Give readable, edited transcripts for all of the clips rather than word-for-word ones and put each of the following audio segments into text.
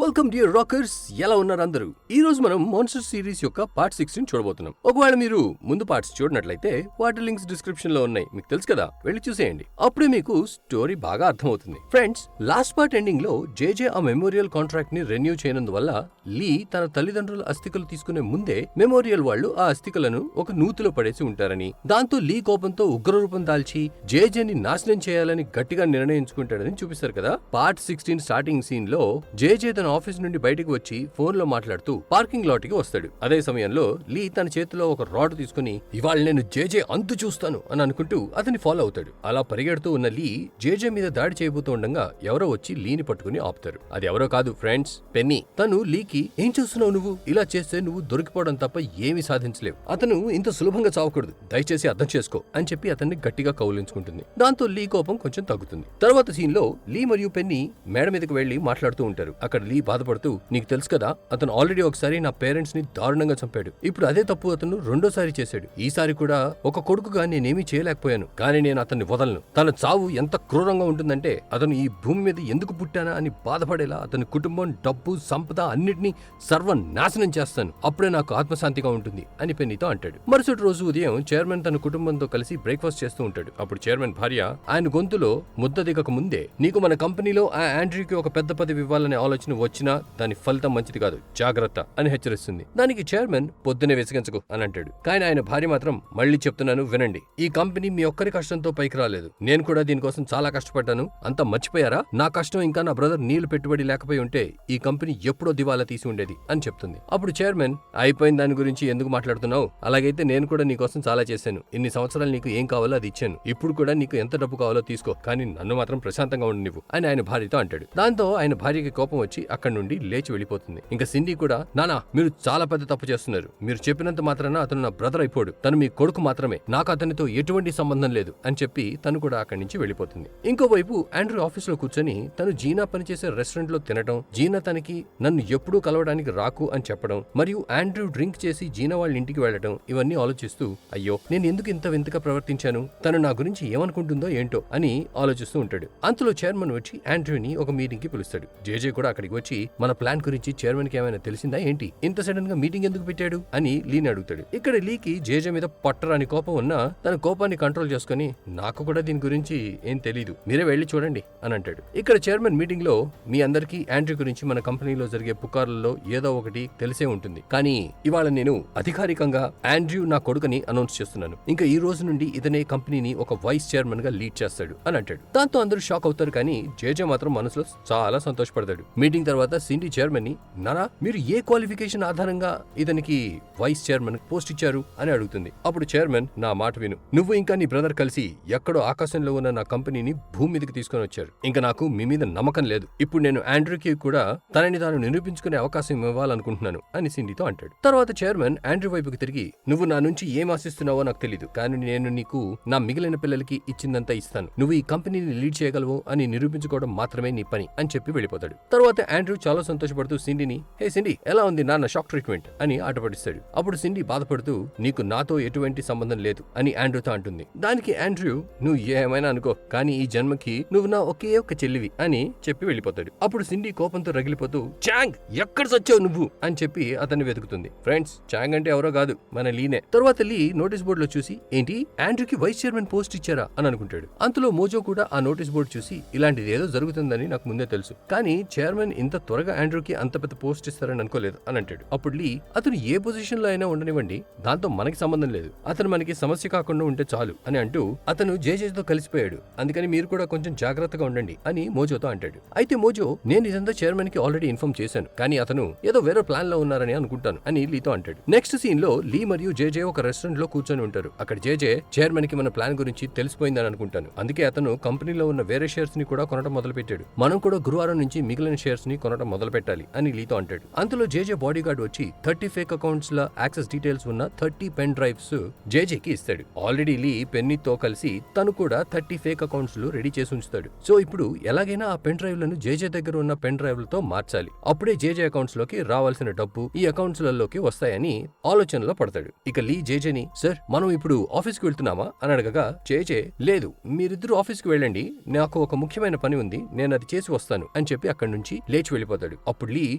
Welcome dear rockers. ఎలా ఉన్నారు అందరూ? ఈ రోజు మనం మాన్స్టర్ సిరీస్ యొక్క పార్ట్ 16 చూడబోతున్నాం. ఒకవేళ మీరు ముందు పార్ట్స్ చూడనట్లయితే వాటి లింక్స్ డిస్క్రిప్షన్ లో ఉన్నాయి, మీకు తెలుసు కదా, వెళ్ళి చూసేయండి. అప్పుడే మీకు స్టోరీ బాగా అర్థమవుతుంది. ఫ్రెండ్స్, లాస్ట్ పార్ట్ ఎండింగ్ లో జేజే ఆ మెమోరియల్ కాంట్రాక్ట్ ని రెన్యూ చేయనందువల్ల లీ తన తల్లిదండ్రుల అస్థికలు తీసుకునే ముందే మెమోరియల్ వాళ్ళు ఆ అస్థికలను ఒక నూతిలో పడేసి ఉంటారని, దాంతో లీ కోపంతో ఉగ్రరూపం దాల్చి జేజేని నాశనం చేయాలని గట్టిగా నిర్ణయించుకుంటాడని చూపిస్తారు కదా. పార్ట్ 16 స్టార్టింగ్ సీన్ లో జేజే తన ఆఫీస్ నుండి బయటకు వచ్చి ఫోన్ లో మాట్లాడుతూ పార్కింగ్ లాట్ కి వస్తాడు. అదే సమయంలో లీ తన చేతిలో ఒక రాడ్ తీసుకుని ఇవాళ నేను జేజే అంతు చూస్తాను అని అనుకుంటూ అతన్ని ఫాలో అవుతాడు. అలా పరిగెడుతూ ఉన్న లీ జేజే మీద దాడి చేయబోతూ ఉండగా ఎవరో వచ్చి లీని పట్టుకుని ఆపుతారు. అది ఎవరో కాదు ఫ్రెండ్స్, పెన్నీ. తను లీకి ఏం చేస్తున్నావు నువ్వు? ఇలా చేస్తే నువ్వు దొరికిపోవడం తప్ప ఏమీ సాధించలేవు. అతను ఇంత సులభంగా చావకూడదు, దయచేసి అర్థం చేసుకో అని చెప్పి అతన్ని గట్టిగా కౌలించుకుంటుంది. దాంతో లీ కోపం కొంచెం తగ్గుతుంది. తర్వాత సీన్ లో లీ మరియు పెన్నీ మేడ మీదకి వెళ్లి మాట్లాడుతూ ఉంటారు. అక్కడ లీ బాధపడుతూ, నీకు తెలుసు కదా, అతను ఆల్రెడీ ఒకసారి నా పేరెంట్స్ ని దారుణంగా చంపాడు. ఇప్పుడు అదే తప్పు అతను రెండోసారి చేశాడు. ఈసారి కూడా ఒక కొడుకుగా నేనేమీ చేయలేకపోయాను, కానీ నేను అతన్ని వదలను. తన చావు ఎంత క్రూరంగా ఉంటుందంటే అతను ఈ భూమి మీద ఎందుకు పుట్టానా అని బాధపడేలా అతని కుటుంబం, డబ్బు, సంపద అన్నిటినీ సర్వనాశనం చేస్తాను. అప్పుడే నాకు ఆత్మశాంతిగా ఉంటుంది అని పెన్నీతో అంటాడు. మరుసటి రోజు ఉదయం చైర్మన్ తన కుటుంబంతో కలిసి బ్రేక్ఫాస్ట్ చేస్తూ ఉంటాడు. అప్పుడు చైర్మన్ భార్య ఆయన గొంతులో ముద్ద దిగక ముందే, నీకు మన కంపెనీలో ఆ ఆండ్రూకి ఒక పెద్ద పదవి ఇవ్వాలనే ఆలోచన వచ్చినా దాని ఫలితం మంచిది కాదు, జాగ్రత్త అని హెచ్చరిస్తుంది. దానికి చైర్మన్ పొద్దునే విసిగించకు అని అంటాడు. కానీ ఆయన భార్య మాత్రం, మళ్ళీ చెప్తున్నాను వినండి, ఈ కంపెనీ మీ ఒక్కరి కష్టంతో పైకి రాలేదు, నేను కూడా దీనికోసం చాలా కష్టపడ్డాను. అంతా మర్చిపోయారా? నా కష్టం ఇంకా నా బ్రదర్ నీళ్లు పెట్టుబడి లేకపోయి ఉంటే ఈ కంపెనీ ఎప్పుడో దివాలా తీసి ఉండేది అని చెప్తుంది. అప్పుడు చైర్మన్, అయిపోయిన దాని గురించి ఎందుకు మాట్లాడుతున్నావు? అలాగైతే నేను కూడా నీకోసం చాలా చేశాను. ఇన్ని సంవత్సరాలు నీకు ఏం కావాలో అది ఇచ్చాను. ఇప్పుడు కూడా నీకు ఎంత డబ్బు కావాలో తీసుకో, కానీ నన్ను మాత్రం ప్రశాంతంగా ఉండనివ్వు అని ఆయన భార్యతో అంటాడు. దాంతో ఆయన భార్యకి కోపం వచ్చి అక్కడి నుండి లేచి వెళ్ళిపోతుంది. ఇంకా సిండీ కూడా, నానా మీరు చాలా పెద్ద తప్పు చేస్తున్నారు. మీరు చెప్పినంత మాత్రాన అతను నా బ్రదర్ అయిపోడు. తను మీ కొడుకు మాత్రమే. నాకు అతనితో ఎటువంటి సంబంధం లేదు అని చెప్పి తను కూడా అక్కడి నుంచి వెళ్ళిపోతుంది. ఇంకోవైపు ఆండ్రూ ఆఫీస్ లో కూర్చొని తను జీనా పనిచేసే రెస్టారెంట్ లో తినడం, జీనా తనకి నన్ను ఎప్పుడూ కలవడానికి రాకు అని చెప్పడం, మరియు ఆండ్రూ డ్రింక్ చేసి జీనా వాళ్ళ ఇంటికి వెళ్లడం, ఇవన్నీ ఆలోచిస్తూ, అయ్యో నేను ఎందుకు ఇంత వింతగా ప్రవర్తించాను, తను నా గురించి ఏమనుకుంటుందో ఏంటో అని ఆలోచిస్తూ ఉంటాడు. అంతలో చైర్మన్ వచ్చి ఆండ్రూని ఒక మీటింగ్ కి పిలుస్తాడు. జేజే కూడా అక్కడికి వచ్చి, మన ప్లాన్ గురించి చైర్మన్ కి ఏమైనా తెలిసిందా ఏంటి? ఇంత సడన్ గా మీటింగ్ ఎందుకు పెట్టాడు అని లీని అడుగుతాడు. ఇక్కడ లీకి జేజే మీద పట్టరాని కోపం ఉన్నా తన కోపాన్ని కంట్రోల్ చేసుకుని, నాకు కూడా దీని గురించి ఏం తెలీదు, మీరే వెళ్లి చూడండి అని అంటాడు. ఇక్కడ చైర్మన్ మీటింగ్ లో, మీ అందరికీ ఆండ్రూ గురించి మన కంపెనీలో జరిగే పుకార్లలో ఏదో ఒకటి తెలిసే ఉంటుంది, కానీ ఇవాళ నేను అధికారికంగా ఆండ్రూ నా కొడుకుని అనౌన్స్ చేస్తున్నాను. ఇంకా ఈ రోజు నుండి ఇతనే కంపెనీని ఒక వైస్ చైర్మన్ గా లీడ్ చేస్తాడు అని అంటాడు. దాంతో అందరూ షాక్ అవుతారు, కానీ జేజే మాత్రం మనసులో చాలా సంతోషపడతాడు. మీటింగ్ తర్వాత సిండీ చైర్మన్ ని, నానా మీరు ఏ క్వాలిఫికేషన్ ఆధారంగా ఇతనికి వైస్ చైర్మన్ పోస్ట్ ఇచ్చారు అని అడుగుతుంది. అప్పుడు చైర్మన్, నా మాట విను, నువ్వు ఇంకా నీ బ్రదర్ కలిసి ఎక్కడో ఆకాశంలో ఉన్న నా కంపెనీని భూమి మీదకి తీసుకొని వచ్చారు. ఇంకా నాకు మీ మీద నమ్మకం లేదు. ఇప్పుడు నేను ఆండ్రూకి కూడా తనని తాను నిరూపించుకునే అవకాశం ఇవ్వాలనుకుంటున్నాను అని సిండీతో అంటాడు. తర్వాత చైర్మన్ ఆండ్రూ వైపుకి తిరిగి, నువ్వు నా నుంచి ఏం ఆశిస్తున్నావో నాకు తెలీదు, కానీ నేను నీకు నా మిగిలిన పిల్లలకి ఇచ్చిందంతా ఇస్తాను. నువ్వు ఈ కంపెనీని లీడ్ చేయగలవు అని నిరూపించుకోవడం మాత్రమే నీ పని అని చెప్పి వెళ్ళిపోతాడు. తర్వాత ఆండ్రూ చాలా సంతోషపడుతూ సిండీని, హే సిండీ, ఎలా ఉంది నాన్న షాక్ ట్రీట్మెంట్ అని ఆటపడిస్తాడు. అప్పుడు సిండీ బాధపడుతూ, నీకు నాతో ఎటువంటి సంబంధం లేదు అని ఆండ్రూతో అంటుంది. దానికి ఆండ్రూ, నువ్వు ఏమైనా అనుకో, కానీ ఈ జన్మకి నువ్వు నా ఒకే ఒక చెల్లివి అని చెప్పి వెళ్ళిపోతాడు. అప్పుడు సిండీ కోపంతో రగిలిపోతూ, చాంగ్ ఎక్కడ సచ్చావు నువ్వు అని చెప్పి అతన్ని వెతుకుతుంది. ఫ్రెండ్స్, చాంగ్ అంటే ఎవరో కాదు, మన లీనే. తర్వాత లీ నోటీస్ బోర్డు లో చూసి, ఏంటి ఆండ్రూకి వైస్ చైర్మన్ పోస్ట్ ఇచ్చారా అని అనుకుంటాడు. అంతలో మోజో కూడా ఆ నోటీస్ బోర్డు చూసి, ఇలాంటిది ఏదో జరుగుతుందని నాకు ముందే తెలుసు, కానీ చైర్మన్ ఇంత త్వరగా ఆండ్రూకి అంత పెద్ద పోస్ట్ ఇస్తారని అనుకోలేదు అని అంటాడు. అప్పుడు లీ, అతను ఏ పొజిషన్ లో అయినా ఉండనివ్వండి, దాంతో మనకి సంబంధం లేదు, అతను మనకి సమస్య కాకుండా ఉంటే చాలు అని అంటూ అతను జేజేతో కలిసిపోయాడు. అందుకని మీరు కూడా కొంచెం జాగ్రత్తగా ఉండండి అని మోజోతో అంటాడు. అయితే మోజో, నేను ఇదంతా చైర్మన్ కి ఆల్రెడీ ఇన్ఫార్మ్ చేశాను, కానీ అతను ఏదో వేరే ప్లాన్ లో ఉన్నారని అనుకుంటాను అని లీతో అంటాడు. నెక్స్ట్ సీన్ లో లీ మరియు జేజే ఒక రెస్టారెంట్ లో కూర్చొని ఉంటారు. అక్కడ జేజే, చైర్మన్ కి మన ప్లాన్ గురించి తెలిసిపోయిందని అనుకుంటాను, అందుకే అతను కంపెనీలో ఉన్న వేరే షేర్స్ ని కూడా కొనడం మొదలు పెట్టాడు. మనం కూడా గురువారం నుంచి మిగిలిన షేర్స్ ని కొనడం మొదలు పెట్టాలి అని లీతో అంటాడు. అంతలో జేజే బాడీ గార్డ్ వచ్చి 30 ఫేక్ అకౌంట్స్ ల యాక్సెస్ డీటెయిల్స్ ఉన్న 30 పెన్ డ్రైవ్స్ జేజేకి ఇస్తాడు. ఆల్రెడీ లీ పెన్నీతో కలిసి తను కూడా 30 ఫేక్ అకౌంట్స్ లు రెడీ చేసి ఉంచుతాడు. సో ఇప్పుడు ఎలాగైనా ఆ పెన్ డ్రైవ్ లను జేజే దగ్గర ఉన్న పెన్ డ్రైవ్లతో మార్చాలి. అప్పుడే జేజే అకౌంట్స్ లోకి రావాల్సిన డబ్బు ఈ అకౌంట్స్ లలోకి వస్తాయని ఆలోచనలో పడతాడు. ఇక లీ జేజేని, సార్ మనం ఇప్పుడు ఆఫీస్ కి వెళ్తున్నామా అని అడగగా జేజే, లేదు మీరిద్దరు ఆఫీస్ కి వెళ్ళండి, నాకు ఒక ముఖ్యమైన పని ఉంది, నేను అది చేసి వస్తాను అని చెప్పి అక్కడి నుంచి లేచి లేచి వెళ్ళిపోతాడు. అప్పుడు లీ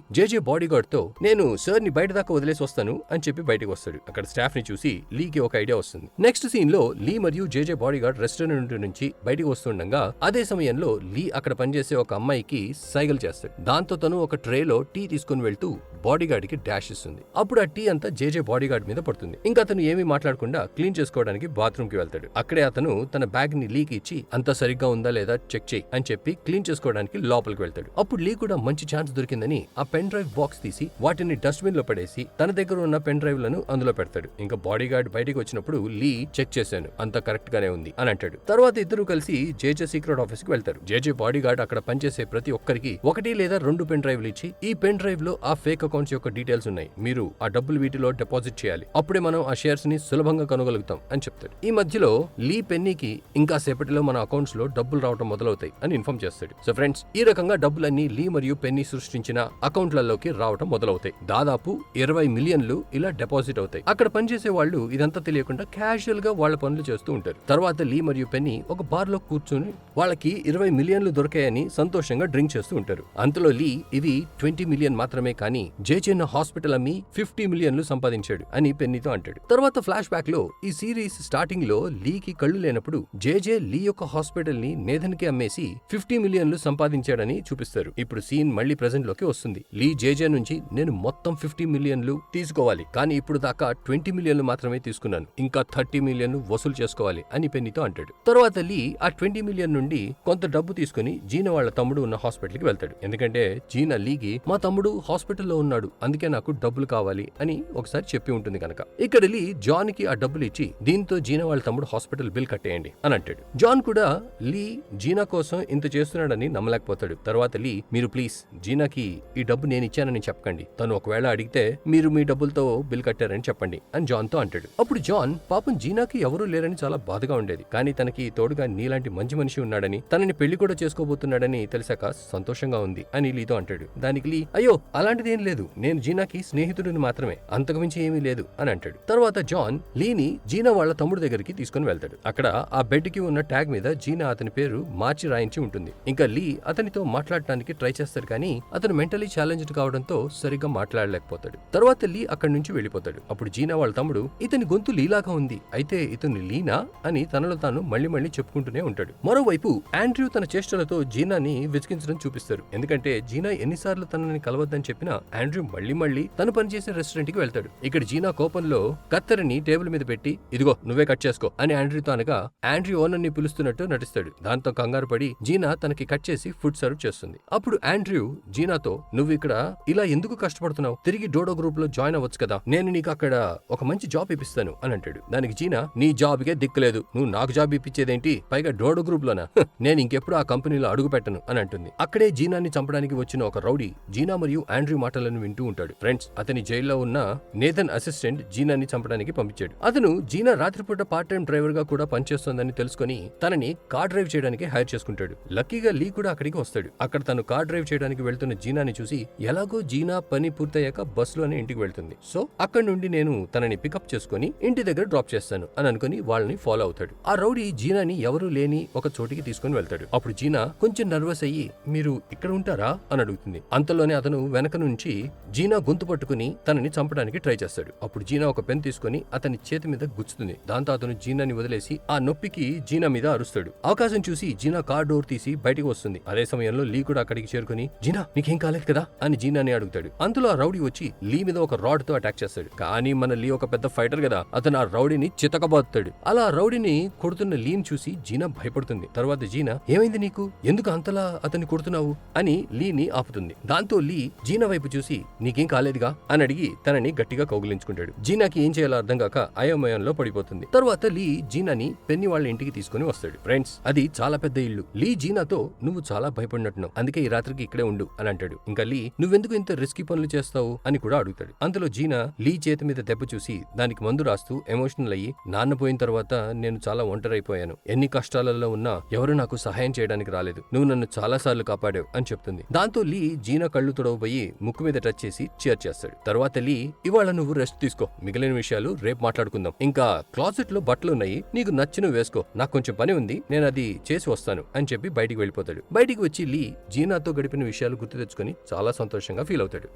జేజే బాడీ గార్డ్ తో నేను సార్ ని బయట దాకా వదిలేసి వస్తాను అని చెప్పి బయటకు వస్తాడు. అక్కడ స్టాఫ్ ని చూసి లీకి ఒక ఐడియా వస్తుంది. నెక్స్ట్ సీన్ లో లీ మరియు జేజే బాడీ గార్డ్ రెస్టారెంట్ నుంచి బయటకు వస్తుండగా అదే సమయంలో లీ అక్కడ పనిచేసే ఒక అమ్మాయికి సైగల్ చేస్తాడు. దాంతో తను ఒక ట్రేలో టీ తీసుకుని వెళ్తూ బాడీ గార్డ్ కి డాష్ ఇస్తుంది. అప్పుడు ఆ టీ అంతా జేజే బాడీ గార్డ్ మీద పడుతుంది. ఇంకా అతను ఏమీ మాట్లాడకుండా క్లీన్ చేసుకోవడానికి బాత్రూమ్ కి వెళ్తాడు. అక్కడే అతను తన బ్యాగ్ ని లీకి ఇచ్చి అంతా సరిగ్గా ఉందా లేదా చెక్ చేయి అని చెప్పి క్లీన్ చేసుకోవడానికి లోపలికి వెళ్తాడు. అప్పుడు లీ కూడా మంచి ఛాన్స్ దొరికిందని ఆ పెన్ డ్రైవ్ బాక్స్ తీసి వాటిని డస్ట్బిన్ లో పడేసి తన దగ్గర ఉన్న పెన్ డ్రైవ్ లను అందులో పెడతాడు. ఇంకా బాడీ గార్డ్ బయటికి వచ్చినప్పుడు లీ చెక్ చేశాను అంతా కరెక్ట్ గానే ఉంది అని అంటాడు. తర్వాత ఇద్దరు కలిసి జేజే సీక్రెట్ ఆఫీస్ కి వెళ్తారు. జేజే బాడీ గార్డ్ అక్కడ పనిచేసే ప్రతి ఒక్కరికి 1 లేదా 2 పెన్ డ్రైవ్లు ఇచ్చి ఈ పెన్ డ్రైవ్ లో ఆ ఫేక్ అకౌంట్స్ యొక్క డీటెయిల్స్ ఉన్నాయి, మీరు ఆ డబ్బులు వీటిలో డిపాజిట్ చేయాలి, అప్పుడే మనం ఆ షేర్స్ ని సులభంగా కనుగలుగుతాం అని చెప్తాడు. ఈ మధ్యలో లీ పెన్నీకి ఇంకా సేపటిలో మన అకౌంట్స్ లో డబ్బులు రావడం మొదలవుతాయి అని ఇన్ఫార్మ్ చేస్తాడు. సో ఫ్రెండ్స్, ఈ రకంగా డబ్బులన్నీ లీ మరియు పెన్నీ సృష్టించిన అకౌంట్లలోకి రావడం మొదలవుతాయి. దాదాపు 20 మిలియన్లు ఇలా డిపాజిట్ అవుతాయి. అక్కడ పనిచేసే వాళ్ళు ఇదంతా తెలియకుండా క్యాజువల్ గా వాళ్ళ పనులు చేస్తూ ఉంటారు. తర్వాత లీ మరియు పెన్నీ ఒక బార్ లో కూర్చొని వాళ్ళకి 20 మిలియన్లు దొరికాయని సంతోషంగా డ్రింక్ చేస్తూ ఉంటారు. అంతలో లీ ఇవి 20 మిలియన్ మాత్రమే కానీ జేజేన్న హాస్పిటల్ అమ్మి 50 మిలియన్లు సంపాదించాడు అని పెన్నీతో అంటాడు. తర్వాత ఫ్లాష్ బ్యాక్ లో ఈ సిరీస్ స్టార్టింగ్ లో లీకి కళ్ళు లేనప్పుడు జేజే లీ యొక్క హాస్పిటల్ ని నేథన్ కి అమ్మేసి 50 మిలియన్లు సంపాదించాడని చూపిస్తారు. ఇప్పుడు సీన్ మళ్ళీ ప్రెజెంట్ లోకి వస్తుంది. లీ జేజే నుంచి నేను మొత్తం 50 మిలియన్లు తీసుకోవాలి, కానీ ఇప్పుడు దాకా 20 మిలియన్లు మాత్రమే తీసుకున్నాను, ఇంకా 30 మిలియన్లు వసూలు చేసుకోవాలి అని పెన్నీతో అంటాడు. తర్వాత లీ ఆ 20 మిలియన్ నుండి కొంత డబ్బు తీసుకుని జీనా వాళ్ళ తమ్ముడు ఉన్న హాస్పిటల్ కి వెళ్తాడు. ఎందుకంటే జీనా లీకి మా తమ్ముడు హాస్పిటల్లో ఉన్నాడు, అందుకే నాకు డబ్బులు కావాలి అని ఒకసారి చెప్పి ఉంటుంది కనుక. ఇక్కడ లీ జాన్ కి ఆ డబ్బులు ఇచ్చి దీంతో జీనా వాళ్ళ తమ్ముడు హాస్పిటల్ బిల్ కట్టేయండి అని అంటాడు. జాన్ కూడా లీ జీనా కోసం ఇంత చేస్తున్నాడని నమ్మలేకపోతాడు. తర్వాత లీ మీరు ప్లీజ్ జీనాకి ఈ డబ్బు నేను ఇచ్చానని చెప్పకండి, తను ఒకవేళ అడిగితే మీరు మీ డబ్బులతో బిల్ కట్టారని చెప్పండి అని జాన్ తో అంటాడు. అప్పుడు జాన్ పాపం జీనాకి ఎవరూ లేరని చాలా బాధగా ఉండేది, కానీ తనకి తోడుగా నీలాంటి మంచి మనిషి ఉన్నాడని తనని పెళ్లి కూడా చేసుకోబోతున్నాడని తెలిసాక సంతోషంగా ఉంది అని లీతో అంటాడు. దానికి లీ అయ్యో అలాంటిది ఏం లేదు, నేను జీనాకి స్నేహితుడిని మాత్రమే, అంతకుమించి ఏమీ లేదు అని అంటాడు. తర్వాత జాన్ లీని జీనా వాళ్ళ తమ్ముడు దగ్గరికి తీసుకుని వెళ్తాడు. అక్కడ ఆ బెడ్ కి ఉన్న ట్యాగ్ మీద జీనా అతని పేరు మార్చి రాయించి ఉంటుంది. ఇంకా లీ అతనితో మాట్లాడటానికి ట్రై చేస్తాడు, కానీ అతను మెంటలీ ఛాలెంజ్డ్ కావడంతో సరిగ్గా మాట్లాడలేకపోతాడు. తర్వాత లీ అక్కడి నుంచి వెళ్ళిపోతాడు. అప్పుడు జీనా వాళ్ళ తమ్ముడు ఇతని గొంతు లీలాగా ఉంది, అయితే ఇతను లీనా అని తనలో తాను మళ్ళీ మళ్ళీ చెప్పుకుంటూనే ఉంటాడు. మరోవైపు ఆండ్రూ తన చేష్టలతో జీనాని వెతికించడం చూపిస్తారు. ఎందుకంటే జీనా ఎన్నిసార్లు తనని కలవద్దని చెప్పినా ఆండ్రూ మళ్ళీ తను పనిచేసే రెస్టారెంట్ కి వెళ్తాడు. ఇక్కడ జీనా కోపంలో కత్తెరని టేబుల్ మీద పెట్టి ఇదిగో నువ్వే కట్ చేసుకో అని ఆండ్రూతో అనగా ఆండ్రూ ఓనర్ ని పిలుస్తున్నట్టు నటిస్తాడు. దాంతో కంగారు పడి జీనా తనకి కట్ చేసి ఫుడ్ సర్వ్ చేస్తుంది. అప్పుడు ఆండ్రూ జీనాతో నువ్వు ఇక్కడ ఇలా ఎందుకు కష్టపడుతున్నావు, తిరిగి డోడో గ్రూప్ లో జాయిన్ అవ్వచ్చు కదా, నేను నీకు అక్కడ ఒక మంచి జాబ్ ఇప్పిస్తాను అని అంటాడు. దానికి జీనా నీ జాబ్ కే దిక్కులేదు, నువ్వు నాకు జాబ్ ఇప్పించేదేంటి, పైగా డోడో గ్రూప్ లోనా, నేను ఇంకెప్పుడు ఆ కంపెనీలో అడుగు పెట్టను అని అంటుంది. అక్కడే జీనాని చంపడానికి వచ్చిన ఒక రౌడీ జీనా మరియు ఆండ్రూ మాటలను వింటూ ఉంటాడు. ఫ్రెండ్స్, అతని జైల్లో ఉన్న నేథన్ అసిస్టెంట్ జీనాని చంపడానికి పంపించాడు. అతను జీనా రాత్రిపూట పార్ట్ టైం డ్రైవర్ గా కూడా పనిచేస్తోందని తెలుసుకుని తనని కార్ డ్రైవ్ చేయడానికి హైర్ చేసుకుంటాడు. లక్కీగా లీ కూడా అక్కడికి వస్తాడు. అక్కడ తను కార్ డ్రైవ్ చేయడానికి వెళ్తున్న జీనాని చూసి ఎలాగో జీనా పని పూర్తయ్యాక బస్సులోనే ఇంటికి వెళ్తుంది. సో అక్కడి నుండి నేను తనని పికప్ చేసుకుని ఇంటి దగ్గర డ్రాప్ చేస్తాను అని అనుకుని వాళ్ళని ఫాలో అవుతాడు. ఆ రౌడీ జీనాని ఎవరూ లేని ఒక చోటికి తీసుకుని వెళ్తాడు. అప్పుడు జీనా కొంచెం నర్వస్ అయ్యి మీరు ఇక్కడ ఉంటారా అని అడుగుతుంది. అంతలోనే అతను వెనక నుంచి జీనా గొంతు పట్టుకుని తనని చంపడానికి ట్రై చేస్తాడు. అప్పుడు జీనా ఒక పెన్ తీసుకుని అతని చేతి మీద గుచ్చుతుంది. దాంతో అతను జీనాని వదిలేసి ఆ నొప్పికి జీనా మీద అరుస్తాడు. అవకాశం చూసి జీనా కార్ డోర్ తీసి బయటకు వస్తుంది. అదే సమయంలో లీ కూడా అక్కడికి చేరుకుని జీనా నీకేం కాలేదు కదా అని జీనాని అడుగుతాడు. అంతలో ఆ రౌడీ వచ్చి లీ మీద ఒక రాడ్ తో అటాక్ చేస్తాడు. కానీ మన లీ ఒక పెద్ద ఫైటర్ కదా, అతను ఆ రౌడీని చితకబాదుతాడు. అలా రౌడీని కొడుతున్న లీని చూసి జీనా భయపడుతుంది. తర్వాత జీనా ఏమైంది నీకు, ఎందుకు అంతలా అతన్ని కొడుతున్నావు అని లీని ఆపుతుంది. దాంతో లీ జీనా వైపు చూసి నీకేం కాలేదుగా అని అడిగి తనని గట్టిగా కౌగిలించుకుంటాడు. జీనాకి ఏం చేయాలో అర్థం కాక అయోమయంలో పడిపోతుంది. తర్వాత లీ జీనాని పెన్ని వాళ్ళ ఇంటికి తీసుకుని వస్తాడు. ఫ్రెండ్స్, అది చాలా పెద్ద ఇల్లు. లీ జీనాతో నువ్వు చాలా భయపడినట్టున్నావు, అందుకే ఈ రాత్రికి ఇక్కడే ఉండు అని అంటాడు. ఇంకా లీ నువ్వెందుకు ఇంత రిస్కీ పనులు చేస్తావు అని కూడా అడుగుతాడు. అందులో జీనా లీ చేతి మీద దెబ్బ చూసి దానికి మందు రాస్తూ ఎమోషనల్ అయ్యి నాన్న పోయిన తర్వాత నేను చాలా ఒంటరైపోయాను, ఎన్ని కష్టాలలో ఉన్నా ఎవరు నాకు సహాయం చేయడానికి రాలేదు, నువ్వు నన్ను చాలా సార్లు కాపాడావు అని చెప్తుంది. దాంతో లీ జీనా కళ్ళు తొడవబోయి ముక్కు మీద టచ్ చేసి చేర్ చేస్తాడు. తర్వాత లీ, ఇవాళ నువ్వు రెస్ట్ తీసుకో, మిగిలిన విషయాలు రేపు మాట్లాడుకుందాం. ఇంకా క్లాసెట్ లో బట్టలున్నాయి, నీకు నచ్చిన వేసుకో, నాకు కొంచెం పని ఉంది, నేను అది చేసి వస్తాను అని చెప్పి బయటికి వెళ్ళిపోతాడు. బయటికి వచ్చి లీ జీనాతో గడిపిన విషయాలు గుర్తు తెచ్చుకుని చాలా సంతోషంగా ఫీల్ అవుతాడు.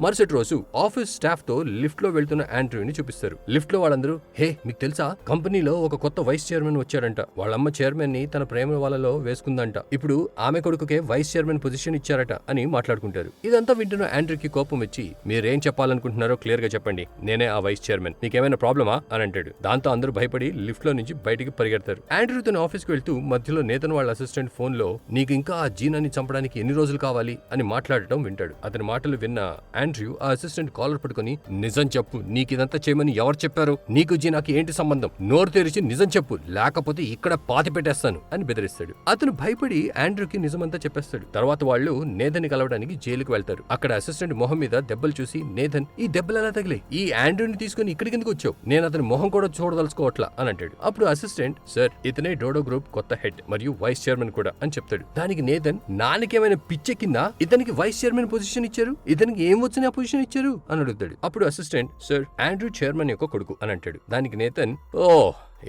మరుసటి రోజు ఆఫీస్ స్టాఫ్ తో లిఫ్ట్ లో వెళ్తున్న ఆండ్రూని చూపిస్తారు. లిఫ్ట్ లో వాళ్ళందరూ, హే మీకు తెలుసా, కంపెనీలో ఒక కొత్త వైస్ చైర్మన్ వచ్చాడంట, వాళ్ళమ్మ చైర్మన్ ని తన ప్రేమ వాళ్ళలో వేసుకుందంట, ఇప్పుడు ఆమె కొడుకుకే వైస్ చైర్మన్ పొజిషన్ ఇచ్చారట అని మాట్లాడుకుంటారు. ఇదంతా వింటున్న ఆండ్రూకి కోపం వచ్చి, మీరేం చెప్పాలనుకుంటున్నారో క్లియర్ గా చెప్పండి, నేనే ఆ వైస్ చైర్మన్, మీకేమైనా ప్రాబ్లమా అని అంటాడు. దాంతో అందరూ భయపడి లిఫ్ట్ లో నుంచి బయటికి పరిగెడతారు. ఆండ్రూ తన ఆఫీస్ కి వెళ్తూ మధ్యలో నేతన్ వాళ్ళ అసిస్టెంట్ ఫోన్ లో, నీకు ఇంకా ఆ జీనాని చంపడానికి ఎన్ని రోజులు కావాలి అని మాట్లాడటం వింటాడు. అతని మాటలు విన్న ఆండ్రూ ఆ అసిస్టెంట్ కాలర్ పట్టుకుని, నిజం చెప్పు, నీకిదంతా చేయమని ఎవరు చెప్పారు, నీకు జీనాకి ఏంటి సంబంధం, నోరు తెరిచి నిజం చెప్పు, లేకపోతే ఇక్కడ పాతి పెట్టేస్తాను అని బెదిరిస్తాడు. అతను భయపడి ఆండ్రూకి నిజమంతా చెప్పేస్తాడు. తర్వాత వాళ్ళు నేథన్ ని కలవడానికి జైలుకి వెళ్తారు. అక్కడ అసిస్టెంట్ మొహం మీద దెబ్బలు చూసి, నేథన్, ఈ దెబ్బలు ఎలా తగిలే, ఈ ఆండ్రూని తీసుకుని ఇక్కడికి ఎందుకు వచ్చావు, నేను అతని మొహం కూడా చూడదలుచుకోవట్లా అని అంటాడు. అప్పుడు అసిస్టెంట్, సార్ ఇతనే డోడో గ్రూప్ కొత్త హెడ్ మరియు వైస్ చైర్మన్ కూడా అని చెప్తాడు. దానికి నేథన్, నాకేమైనా పిచ్చెక్కిందా, ఇతనికి వైస్ చైర్మన్ పొజిషన్ ఇచ్చారు, ఇతనికి ఏం వచ్చిన పొజిషన్ ఇచ్చారు అని అడుగుతాడు. అప్పుడు అసిస్టెంట్, సార్ ఆండ్రూ చైర్మన్ యొక్క కొడుకు అని అంటాడు. దానికి నేథన్, ఓ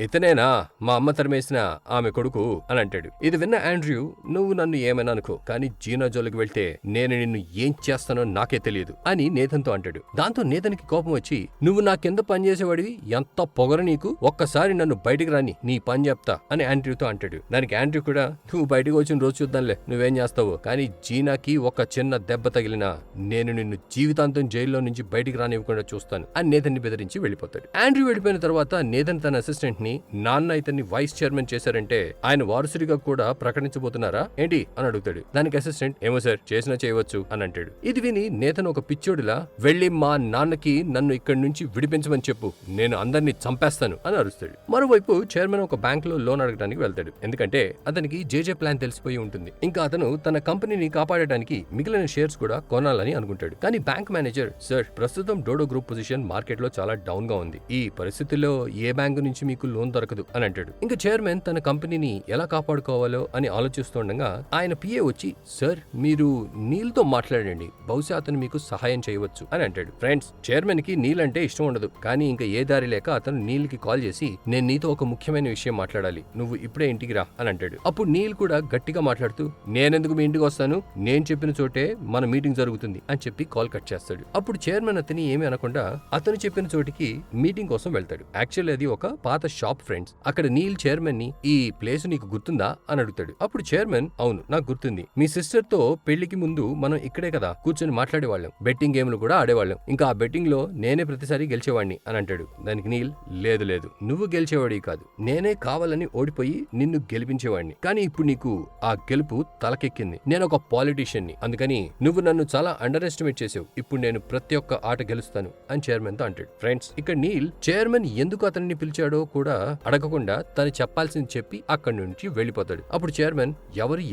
ఇతనేనా మా అమ్మ తరిమేసిన ఆమె కొడుకు అని అంటాడు. ఇది విన్న ఆండ్రూ, నువ్వు నన్ను ఏమైనా అనుకో, కానీ జీనా జోలికి వెళ్తే నేను నిన్ను ఏం చేస్తానో నాకే తెలియదు అని నేథన్ తో అంటాడు. దాంతో నేథన్ కి కోపం వచ్చి, నువ్వు నా కింద పనిచేసేవాడివి, ఎంత పొగరు నీకు, ఒక్కసారి నన్ను బయటికి రాని, నీ పని చెప్తా అని ఆండ్రూతో అంటాడు. దానికి ఆండ్రూ కూడా, నువ్వు బయటకు వచ్చిన రోజు చూద్దాంలే, నువ్వేం చేస్తావు, కానీ జీనాకి ఒక చిన్న దెబ్బ తగిలినా నేను నిన్ను జీవితాంతం జైల్లో నుంచి బయటికి రానివ్వకుండా చూస్తాను అని నేథన్ ని బెదిరించి వెళ్ళిపోతాడు. ఆండ్రూ వెళ్ళిపోయిన తర్వాత నేథన్ తన అసిస్టెంట్ ని, నాన్న ఇతన్ని వైస్ చైర్మన్ చేశారంటే ఆయన వారసుడిగా కూడా ప్రకటించబోతున్నారా ఏంటి అని అడుగుతాడు. దానికి అసిస్టెంట్, ఏమో సార్, చేసినా చేయవచ్చు అని అంటాడు. ఇది విని నేతన్ ఒక పిచ్చోడిలా, వెళ్ళి మా నాన్నకి నన్ను ఇక్కడి నుంచి విడిపించమని చెప్పు, నేను అందరినీ చంపేస్తాను అని అరుస్తాడు. మరోవైపు చైర్మన్ ఒక బ్యాంక్ లో లోన్ అడగడానికి వెళ్తాడు. ఎందుకంటే అతనికి జేజే ప్లాన్ తెలిసిపోయి ఉంటుంది. ఇంకా అతను తన కంపెనీని కాపాడడానికి మిగిలిన షేర్స్ కూడా కొనాలని అనుకుంటాడు. కానీ బ్యాంక్ మేనేజర్, సార్ ప్రస్తుతం డోడో గ్రూప్ పొజిషన్ మార్కెట్ లో చాలా డౌన్ గా ఉంది, ఈ పరిస్థితుల్లో ఏ బ్యాంకు నుంచి మీకు లోన్ దొరకదు అని అంటాడు. ఇంకా చైర్మన్ తన కంపెనీని ఎలా కాపాడుకోవాలో అని ఆలోచిస్తుండగా ఆయన పిఏ వచ్చి, సార్ మీరు నీల్ తో మాట్లాడండి, బహుశా అతను మీకు సహాయం చేయవచ్చు అని అంటాడు. ఫ్రెండ్స్, చైర్మన్ కి నీల్ అంటే ఇష్టం ఉండదు, కానీ ఇంకా ఏ దారి లేక అతను నీల్ కి కాల్ చేసి, నేను నీతో ఒక ముఖ్యమైన విషయం మాట్లాడాలి, నువ్వు ఇప్పుడే ఇంటికి రా అని అంటాడు. అప్పుడు నీల్ కూడా గట్టిగా మాట్లాడుతూ, నేనెందుకు మీ ఇంటికి వస్తాను, నేను చెప్పిన చోటే మన మీటింగ్ జరుగుతుంది అని చెప్పి కాల్ కట్ చేస్తాడు. అప్పుడు చైర్మన్ అతని ఏమీ అనకుండా అతను చెప్పిన చోటికి మీటింగ్ కోసం వెళ్తాడు. యాక్చువల్లీ అది ఒక పాత షాప్ ఫ్రెండ్స్. అక్కడ నీల్ చైర్మన్ ని, ఈ ప్లేస్ నీకు గుర్తుందా అని అడుగుతాడు. అప్పుడు చైర్మన్, అవును నాకు గుర్తుంది, మీ సిస్టర్ తో పెళ్లికి ముందు మనం ఇక్కడే కదా కూర్చొని మాట్లాడేవాళ్ళం, బెట్టింగ్ గేమ్లు కూడా ఆడేవాళ్ళం, ఇంకా ఆ బెట్టింగ్ లో నేనే ప్రతిసారి గెలిచేవాడిని అని అంటాడు. దానికి నీల్, లేదు లేదు, నువ్వు గెలిచేవాడి కాదు, నేనే కావాలని ఓడిపోయి నిన్ను గెలిపించేవాడిని, కానీ ఇప్పుడు నీకు ఆ గెలుపు తలకెక్కింది, నేను ఒక పాలిటీషియన్ ని, అందుకని నువ్వు నన్ను చాలా అండర్ ఎస్టిమేట్ చేసావు, ఇప్పుడు నేను ప్రతి ఒక్క ఆట గెలుస్తాను అని చైర్మన్ తో అంటాడు. ఫ్రెండ్స్, ఇక్కడ నీల్ చైర్మన్ ఎందుకు అతన్ని పిలిచాడో కూడా అడగకుండా తను చెప్పాల్సింది చెప్పి అక్కడి నుంచి వెళ్ళిపోతాడు. అప్పుడు చైర్మన్,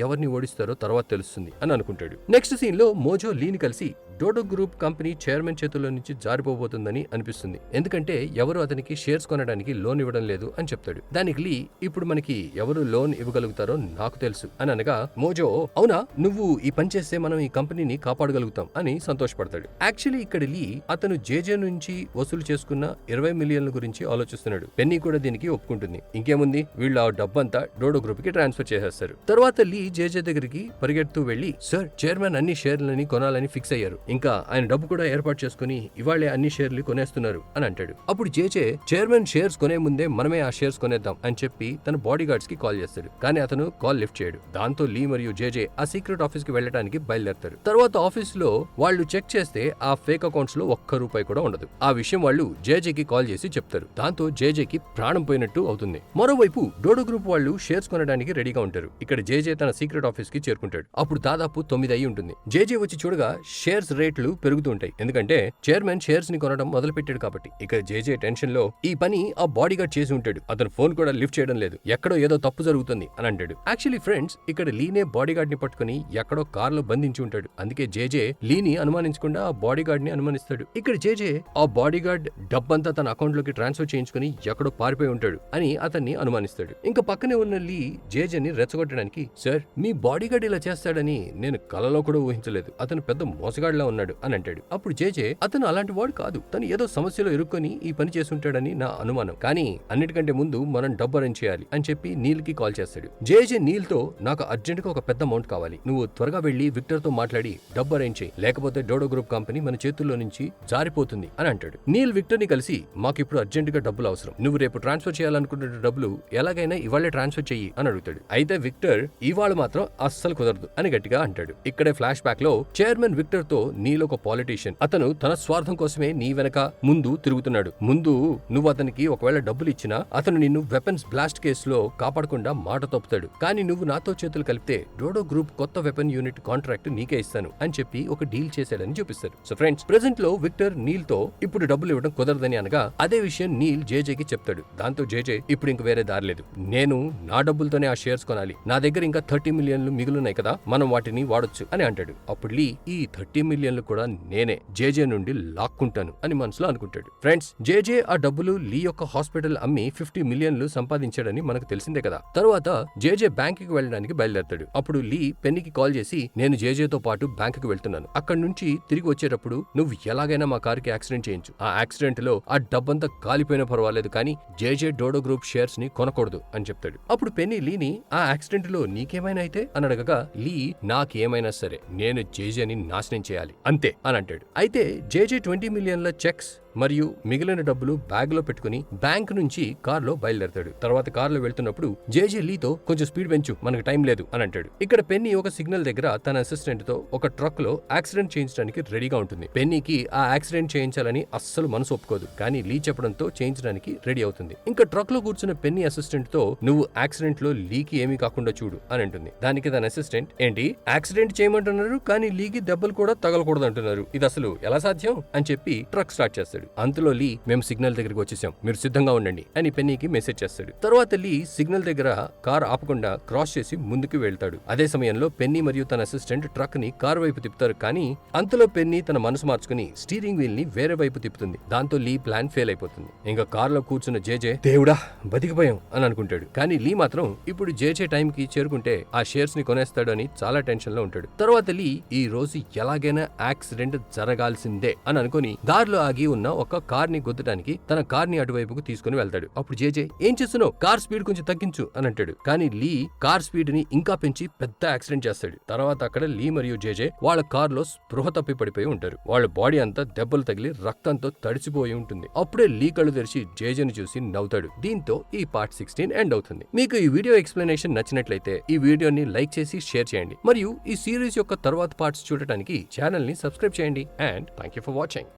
ఎవరిని ఓడిస్తారో తర్వాత తెలుస్తుంది అని అనుకుంటాడు. నెక్స్ట్ సీన్ లో మోజో లీని కలిసి, డోడో గ్రూప్ కంపెనీ చైర్మన్ చేతుల్లో నుంచి జారిపోబోతుందని అనిపిస్తుంది, ఎందుకంటే ఎవరు అతనికి షేర్స్ కొనడానికి లోన్ ఇవ్వడం లేదు అని చెప్తాడు. దానికి లీ, ఇప్పుడు మనకి ఎవరు లోన్ ఇవ్వగలుగుతారో నాకు తెలుసు అని అనగా, మోజో, అవునా, నువ్వు ఈ పని చేస్తే మనం ఈ కంపెనీని కాపాడగలుగుతాం అని సంతోషపడతాడు. యాక్చువల్లీ ఇక్కడ లీ అతను జేజే నుంచి వసూలు చేసుకున్న 20 మిలియన్ల గురించి ఆలోచిస్తున్నాడు. పెన్నీ కూడా దీనికి ఒప్పుకుంటుంది. ఇంకేముంది, వీళ్ళు ఆ డబ్బంతా డోడో గ్రూప్ కి ట్రాన్స్ఫర్ చేసేస్తారు. తర్వాత లీ జేజే దగ్గరికి పరిగెడుతూ వెళ్లి, సార్ చైర్మన్ అన్ని షేర్లని కొనాలని ఫిక్స్ అయ్యారు, ఇంకా ఆయన డబ్బు కూడా ఏర్పాటు చేసుకుని ఇవాళే అన్ని షేర్లు కొనేస్తున్నారు అని అంటాడు. అప్పుడు జేజే, చైర్మన్ షేర్స్ కొనే ముందే మనమే ఆ షేర్స్ కొనేద్దాం అని చెప్పి తన బాడీ గార్డ్స్ కి కాల్ చేస్తాడు. కానీ అతను కాల్ లిఫ్ట్ చేయడు. దాంతో లీ మరియు జేజే ఆ సీక్రెట్ ఆఫీస్ కి వెళ్ళడానికి బయలుదేరతారు. తర్వాత ఆఫీస్ లో వాళ్ళు చెక్ చేస్తే ఆ ఫేక్ అకౌంట్స్ లో ₹1 కూడా ఉండదు. ఆ విషయం వాళ్ళు జేజేకి కాల్ చేసి చెప్తారు. దాంతో జేజేకి ప్రాణం పోయినట్టు అవుతుంది. మరోవైపు డోడో గ్రూప్ వాళ్ళు షేర్స్ కొనడానికి రెడీగా ఉంటారు. ఇక్కడ జేజే తన సీక్రెట్ ఆఫీస్ కి చేరుకుంటాడు. అప్పుడు దాదాపు 9 అయి ఉంటుంది. జేజే వచ్చి చూడగా షేర్స్ రేట్లు పెరుగుతూ ఉంటాయి, ఎందుకంటే చైర్మన్ షేర్స్ ని కొనడం మొదలు పెట్టాడు కాబట్టి. ఇక జేజే టెన్షన్ లో ఈ పని ఆ బాడీ గార్డ్ చేసి ఉంటాడు, అతను ఫోన్ కూడా లిఫ్ట్ చేయడం లేదు, ఎక్కడో ఏదో తప్పు జరుగుతుంది అని అంటాడు. యాక్చువల్లీ ఫ్రెండ్స్, ఇక్కడ లీనే బాడీ గార్డ్ ని పట్టుకుని ఎక్కడో కార్ లో బంధించి ఉంటాడు. అందుకే జేజే లీని అనుమానించకుండా ఆ బాడీ గార్డ్ ని అనుమానిస్తాడు. ఇక్కడ జేజే ఆ బాడీ గార్డ్ డబ్బంతా తన అకౌంట్ లోకి ట్రాన్స్ఫర్ చేయించుకుని ఎక్కడో పారిపోయి ఉంటాడు అని అతన్ని అనుమానిస్తాడు. ఇంకా పక్కనే ఉన్న లీ జేజేని రెచ్చగొట్టడానికి, సార్ మీ బాడీ గార్డ్ ఇలా చేస్తాడని నేను కలలో కూడా ఊహించలేదు, అతను పెద్ద మోసగాడిలా ఉన్నాడు అని అంటాడు. అప్పుడు జేజే అతను అలాంటి వాడు కాదు, తను ఏదో సమస్యలో ఇరుక్కొని ఈ పని చేసుంటాడని నా అనుమానం, కానీ అన్నిటికంటే ముందు మనం డబ్బు అరేంజ్ చేయాలి అని చెప్పి నీల్ కి కాల్ చేస్తాడు. జేజే నీల్ తో నాకు అర్జెంట్ గా ఒక పెద్ద అమౌంట్ కావాలి, నువ్వు త్వరగా వెళ్లి విక్టర్ తో మాట్లాడి డబ్బు అరేంజ్ చేయి, లేకపోతే డోడో గ్రూప్ కంపెనీ మన చేతుల్లో నుంచి జారిపోతుంది అని అంటాడు. నీల్ విక్టర్ ని కలిసి మాకు ఇప్పుడు అర్జెంట్ గా డబ్బులు అవసరం, నువ్వు రేపు ట్రాన్స్ఫర్ చేయాలనుకుంటున్న డబ్బులు ఎలాగైనా ఇవాళే ట్రాన్స్ఫర్ చెయ్యి అని అడుగుతాడు. అయితే విక్టర్ ఇవాళ మాత్రం అస్సలు కుదరదు అని గట్టిగా అంటాడు. ఇక్కడే ఫ్లాష్ బ్యాక్ లో చైర్మన్ విక్టర్ తో నీల్ ఒక పాలిటీషియన్, అతను తన స్వార్థం కోసమే నీ వెనక ముందు తిరుగుతున్నాడు. ముందు నువ్వు అతనికి ఒకవేళ డబ్బులు ఇచ్చినా అతను నిన్ను వెపన్స్ బ్లాస్ట్ కేసులో కాపాడకుండా మాట తప్పుతాడు, కానీ నువ్వు నాతో చేతులు కలిపితే డోడో గ్రూప్ కొత్త వెపన్ యూనిట్ కాంట్రాక్ట్ నీకే ఇస్తాను అని చెప్పి ఒక డీల్ చేశాడని చూపిస్తారు. సో ఫ్రెండ్స్, ప్రెజెంట్ లో విక్టర్ నీల్ తో ఇప్పుడు డబ్బులు ఇవ్వడం కుదరదని అనగా అదే విషయం నీల్ జేజేకి చెప్తాడు. దాంతో జేజే ఇప్పుడు ఇంక వేరే దారి లేదు, నేను నా డబ్బులతోనే ఆ షేర్స్ కొనాలి, నా దగ్గర ఇంకా 30 మిలియన్లు మిగులున్నాయి కదా, మనం వాటిని వాడొచ్చు అని అంటాడు. అప్పుడు లీ ఈ 30 మిలియన్లు కూడా నేనే జేజే నుండి లాక్కుంటాను అని మనసులో అనుకుంటాడు. ఫ్రెండ్స్, జేజే ఆ డబ్బులు లీ యొక్క హాస్పిటల్ అమ్మి 50 మిలియన్లు సంపాదించాడని మనకు తెలిసిందే కదా. తరువాత జేజే బ్యాంక్ కి వెళ్ళడానికి బయలుదేరతాడు. అప్పుడు లీ పెన్నీకి కాల్ చేసి నేను జేజేతో పాటు బ్యాంక్ కి వెళ్తున్నాను, అక్కడి నుంచి తిరిగి వచ్చేటప్పుడు నువ్వు ఎలాగైనా మా కారుకి యాక్సిడెంట్ చేయించు, ఆ యాక్సిడెంట్ లో ఆ డబ్బంతా కాలిపోయినా పర్వాలేదు, కానీ జేజే డోడో గ్రూప్ షేర్స్ ని కొనకూడదు అని చెప్తాడు. అప్పుడు పెన్నీ లీని ఆ యాక్సిడెంట్ లో నీకేమైనా అయితే అని అడగగా లీ నాకేమైనా సరే నేను జేజేని నాశనం చేయాలి అంతే అని అంటాడు. అయితే జేజే 20 మిలియన్ల చెక్స్ మరియు మిగిలిన డబ్బులు బ్యాగ్ లో పెట్టుకుని బ్యాంక్ నుంచి కార్లో బయలుదేరతాడు. తర్వాత కార్లో వెళ్తున్నప్పుడు జేజే లీతో కొంచెం స్పీడ్ పెంచు, మనకు టైం లేదు అని అంటాడు. ఇక్కడ పెన్నీ ఒక సిగ్నల్ దగ్గర తన అసిస్టెంట్ తో ఒక ట్రక్ లో యాక్సిడెంట్ చేయించడానికి రెడీగా ఉంటుంది. పెన్నీకి ఆ యాక్సిడెంట్ చేయించాలని అస్సలు మనసు ఒప్పుకోదు, కానీ లీ చెప్పడంతో చేయించడానికి రెడీ అవుతుంది. ఇంకా ట్రక్ లో కూర్చున్న పెన్నీ అసిస్టెంట్ తో నువ్వు యాక్సిడెంట్ లో లీకి ఏమీ కాకుండా చూడు అని అంటుంది. దానికి తన అసిస్టెంట్ ఏంటి యాక్సిడెంట్ చేయమంటున్నారు కానీ లీకి దెబ్బలు కూడా తగలకూడదు అంటున్నారు, ఇది అసలు ఎలా సాధ్యం అని చెప్పి ట్రక్ స్టార్ట్ చేస్తాడు. అంతలో లీ మేము సిగ్నల్ దగ్గరికి వచ్చేసాం, మీరు సిద్ధంగా ఉండండి అని పెన్నీకి మెసేజ్ చేస్తాడు. తర్వాత లీ సిగ్నల్ దగ్గర కార్ ఆపకుండా క్రాస్ చేసి ముందుకు వెళ్తాడు. అదే సమయంలో పెన్నీ మరియు తన అసిస్టెంట్ ట్రక్ ని కార్ వైపు తిప్పుతారు, కానీ అంతలో పెన్నీ తన మనసు మార్చుకుని స్టీరింగ్ వీల్ ని వేరే వైపు తిప్పుతుంది. దాంతో లీ ప్లాన్ ఫెయిల్ అయిపోతుంది. ఇంకా కార్ లో కూర్చున్న జేజే దేవుడా బతికిపోయాం అని అనుకుంటాడు, కానీ లీ మాత్రం ఇప్పుడు జేజే టైం కి చేరుకుంటే ఆ షేర్స్ ని కొనేస్తాడు అని చాలా టెన్షన్ లో ఉంటాడు. తర్వాత లీ ఈ రోజు ఎలాగైనా యాక్సిడెంట్ జరగాల్సిందే అని అనుకుని దారిలో ఆగి ఉన్న ఒక కార్ ని గుద్దడానికి తన కార్ ని అటువైపుకు తీసుకుని వెళ్తాడు. అప్పుడు జేజే ఏం చేస్తున్నావు, కార్ స్పీడ్ కొంచెం తగ్గించు అని అంటాడు. కానీ లీ కార్ స్పీడ్ ని ఇంకా పెంచి పెద్ద యాక్సిడెంట్ చేస్తాడు. తర్వాత అక్కడ లీ మరియు జేజే వాళ్ళ కార్ లో స్పృహ తప్పి పడిపోయి ఉంటారు. వాళ్ళ బాడీ అంతా దెబ్బలు తగిలి రక్తంతో తడిసిపోయి ఉంటుంది. అప్పుడే లీ కళ్ళు తెరిచి జేజేని చూసి నవ్వుతాడు. దీంతో ఈ పార్ట్ 16 ఎండ్ అవుతుంది. మీకు ఈ వీడియో ఎక్స్ప్లెనేషన్ నచ్చినట్లయితే ఈ వీడియోని లైక్ చేసి షేర్ చేయండి, మరియు ఈ సిరీస్ యొక్క తర్వాత పార్ట్స్ చూడటానికి ఛానల్ ని సబ్స్క్రైబ్ చేయండి. And thank you for watching.